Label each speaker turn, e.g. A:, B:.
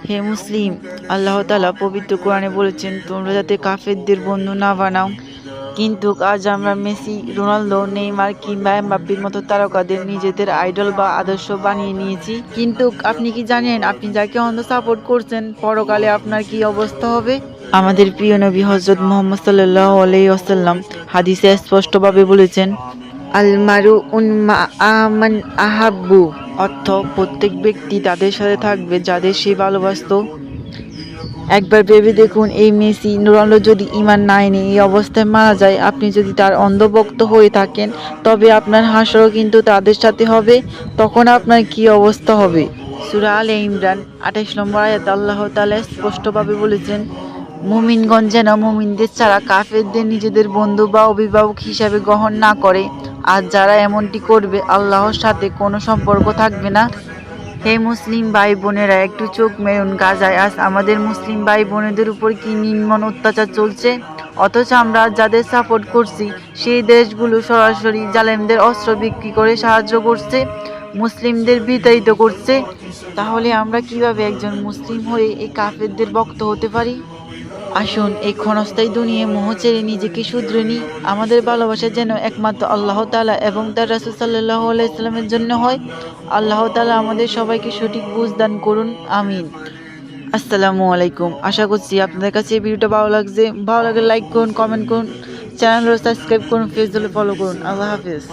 A: হে মুসলিম, আল্লাহ তাআলা পবিত্র কোরআনে বলেছেন, তোমরা যাতে কাফেরদের বন্ধু না বানাও। কিন্তু আজ আমরা মেসি, রোনালদো, নেইমার কিংবা এমবাপ্পের মতো তারকাদের নিজেদের আইডল বা আদর্শ বানিয়ে নিয়েছি। কিন্তু আপনি কি জানেন, আপনি যাকে অন্ধ সাপোর্ট করছেন, পরকালে আপনার কি অবস্থা হবে? আমাদের প্রিয় নবী হযরত মুহাম্মদ সাল্লাল্লাহু আলাইহি ওয়াসাল্লাম হাদিসে স্পষ্টভাবে বলেছেন, আল মারু উন মা আমান আহাব্বু, অর্থ প্রত্যেক ব্যক্তি তাদের সাথে থাকবে যাদের সে ভালোবাসত। একবার ভেবে দেখুন, এই মেসি, রোনাল্ডো যদি ঈমান না এনে এই অবস্থায় মারা যায়, আপনি যদি তার অন্ধভক্ত হয়ে থাকেন, তবে আপনার হাসরও কিন্তু তাদের সাথে হবে। তখন আপনার কি অবস্থা হবে? সূরা আলে ইমরান ২৮ নম্বর আয়াতে আল্লাহ তাআলা স্পষ্টভাবে বলেছেন, মুমিনগণ যেন মুমিনদের ছাড়া কাফেরদের নিজেদের বন্ধু বা অভিভাবক হিসাবে গ্রহণ না করে। আর যারা এমনটি করবে, আল্লাহর সাথে কোনো সম্পর্ক থাকবে না। হে মুসলিম ভাই বোনেরা, একটু চোখ মেলুন, গাজায় আজ আমাদের মুসলিম ভাই বোনেদের উপর কি নির্মম অত্যাচার চলছে। অথচ আমরা যাদের সাপোর্ট করছি, সেই দেশগুলো সরাসরি জালেমদের অস্ত্র বিক্রি করে সাহায্য করছে, মুসলিমদের বিতাড়িত করছে। তাহলে আমরা কিভাবে একজন মুসলিম হয়ে এই কাফেরদের ভক্ত হতে পারি? আসুন এই ক্ষণস্থায়ী দুনিয়ায় মোহ ছেড়ে নিজেকে শুধরে নিই। আমাদের ভালোবাসা যেন একমাত্র আল্লাহ তাআলা এবং তার রাসূল সাল্লাল্লাহু আলাইহি সাল্লামের জন্য হয়। আল্লাহ তাআলা আমাদের সবাইকে সঠিক বুঝ দান করুন। আমিন। আসসালামু আলাইকুম। আশা করছি আপনাদের কাছে এই ভিডিওটা ভালো লাগছে। ভালো লাগলে লাইক করুন, কমেন্ট করুন, চ্যানেল সাবস্ক্রাইব করুন, ফেসবুকে ফলো করুন। আল্লাহ হাফেজ।